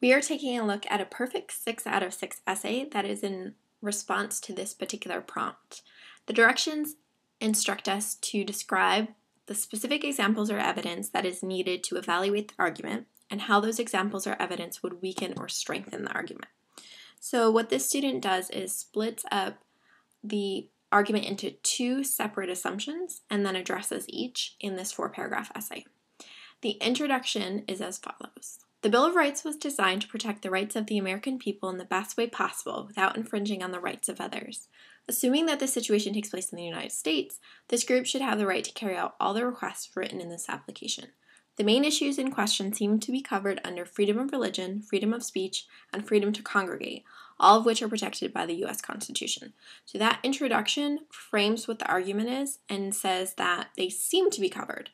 We are taking a look at a perfect 6 out of 6 essay that is in response to this particular prompt. The directions instruct us to describe the specific examples or evidence that is needed to evaluate the argument and how those examples or evidence would weaken or strengthen the argument. So what this student does is splits up the argument into 2 separate assumptions and then addresses each in this 4-paragraph essay. The introduction is as follows. The Bill of Rights was designed to protect the rights of the American people in the best way possible without infringing on the rights of others. Assuming that this situation takes place in the United States, this group should have the right to carry out all the requests written in this application. The main issues in question seem to be covered under freedom of religion, freedom of speech, and freedom to congregate, all of which are protected by the U.S. Constitution. So that introduction frames what the argument is and says that they seem to be covered.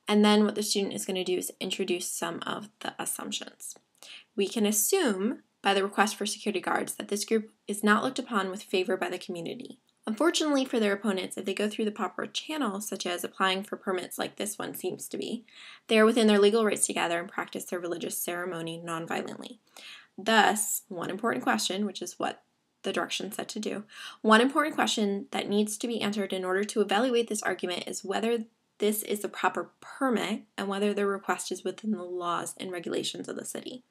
And then what the student is going to do is introduce some of the assumptions. We can assume by the request for security guards that this group is not looked upon with favor by the community. Unfortunately for their opponents, if they go through the proper channels, such as applying for permits like this one seems to be, they are within their legal rights to gather and practice their religious ceremony nonviolently. Thus, one important question, which is what the direction said to do, one important question that needs to be answered in order to evaluate this argument is whether this is the proper permit and whether the request is within the laws and regulations of the city.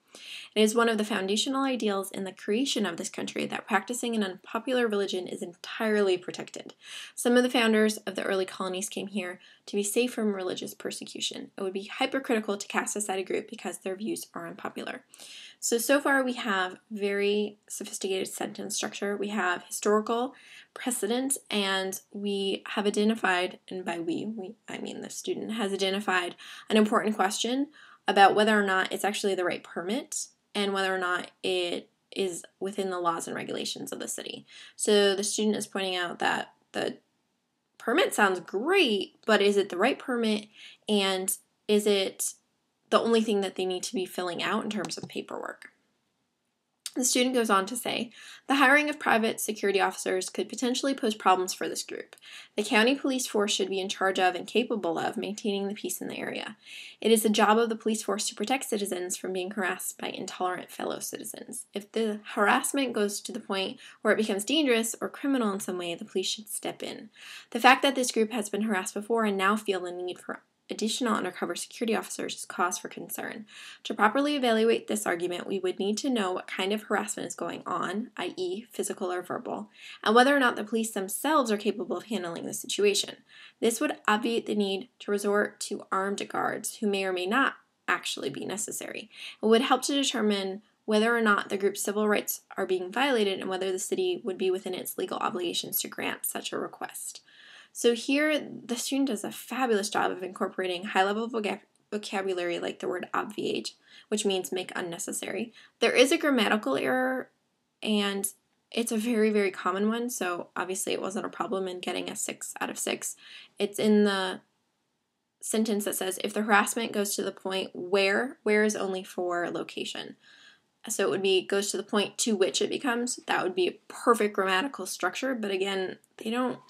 It is one of the foundational ideals in the creation of this country that practicing an unpopular religion is entirely protected. Some of the founders of the early colonies came here to be safe from religious persecution. It would be hypocritical to cast aside a group because their views are unpopular. So far we have very sophisticated sentence structure. We have historical precedent, and we have identified, and by I mean the student has identified an important question about whether or not it's actually the right permit and whether or not it is within the laws and regulations of the city. So the student is pointing out that the permit sounds great, but is it the right permit, and is it the only thing that they need to be filling out in terms of paperwork? The student goes on to say, the hiring of private security officers could potentially pose problems for this group. The county police force should be in charge of and capable of maintaining the peace in the area. It is the job of the police force to protect citizens from being harassed by intolerant fellow citizens. If the harassment goes to the point where it becomes dangerous or criminal in some way, the police should step in. The fact that this group has been harassed before and now feel the need for additional undercover security officers is cause for concern. To properly evaluate this argument, we would need to know what kind of harassment is going on, i.e., physical or verbal, and whether or not the police themselves are capable of handling the situation. This would obviate the need to resort to armed guards, who may or may not actually be necessary. It would help to determine whether or not the group's civil rights are being violated and whether the city would be within its legal obligations to grant such a request. So here, the student does a fabulous job of incorporating high-level vocabulary like the word obviate, which means make unnecessary. There is a grammatical error, and it's a very, very common one, so obviously it wasn't a problem in getting a 6 out of 6. It's in the sentence that says, if the harassment goes to the point where is only for location. So it would be goes to the point to which it becomes. That would be a perfect grammatical structure, but again, they don't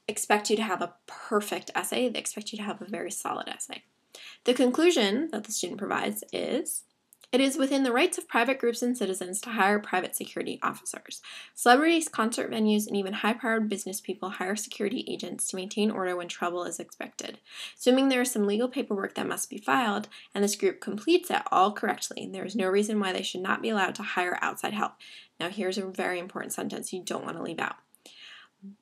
expect you to have a perfect essay. They expect you to have a very solid essay. The conclusion that the student provides is, it is within the rights of private groups and citizens to hire private security officers. Celebrities, concert venues, and even high-powered business people hire security agents to maintain order when trouble is expected. Assuming there is some legal paperwork that must be filed, and this group completes it all correctly, there is no reason why they should not be allowed to hire outside help. Now here's a very important sentence you don't want to leave out.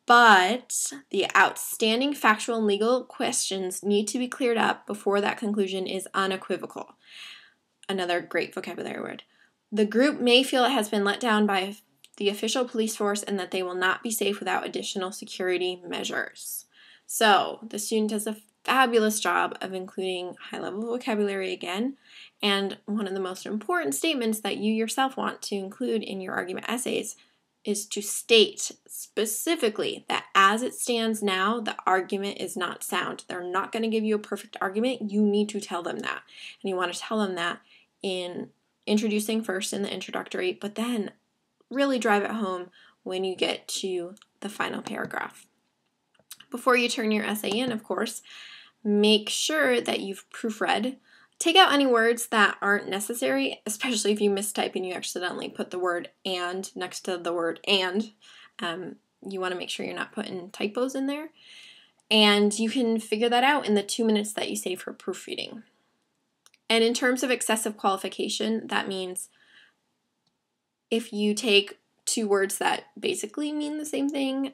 But the outstanding factual and legal questions need to be cleared up before that conclusion is unequivocal. Another great vocabulary word. The group may feel it has been let down by the official police force and that they will not be safe without additional security measures. So the student does a fabulous job of including high-level vocabulary again, and one of the most important statements that you yourself want to include in your argument essays is to state specifically that as it stands now, the argument is not sound. They're not going to give you a perfect argument. You need to tell them that. And you want to tell them that in introducing first in the introductory, but then really drive it home when you get to the final paragraph. Before you turn your essay in, of course, make sure that you've proofread Take out any words that aren't necessary, especially if you mistype and you accidentally put the word and next to the word and. You want to make sure you're not putting typos in there. And you can figure that out in the 2 minutes that you save for proofreading. And in terms of excessive qualification, that means if you take 2 words that basically mean the same thing,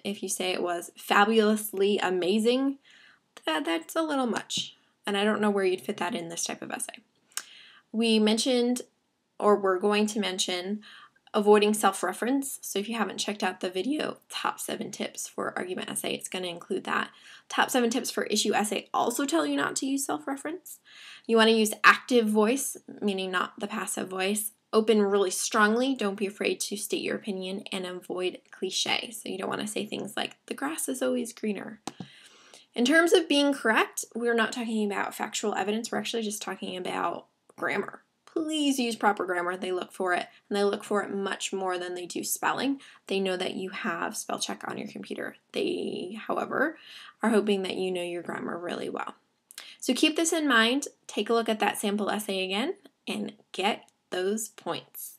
if you say it was fabulously amazing, that's a little much. And I don't know where you'd fit that in this type of essay. We mentioned, or we're going to mention, avoiding self-reference. So if you haven't checked out the video, top 7 tips for argument essay, it's going to include that. Top 7 tips for issue essay also tell you not to use self-reference. You want to use active voice, meaning not the passive voice. Open really strongly. Don't be afraid to state your opinion, and avoid cliche. So you don't want to say things like, the grass is always greener. In terms of being correct, we're not talking about factual evidence. We're actually just talking about grammar. Please use proper grammar. They look for it, and they look for it much more than they do spelling. They know that you have spell check on your computer. They, however, are hoping that you know your grammar really well. So keep this in mind. Take a look at that sample essay again and get those points.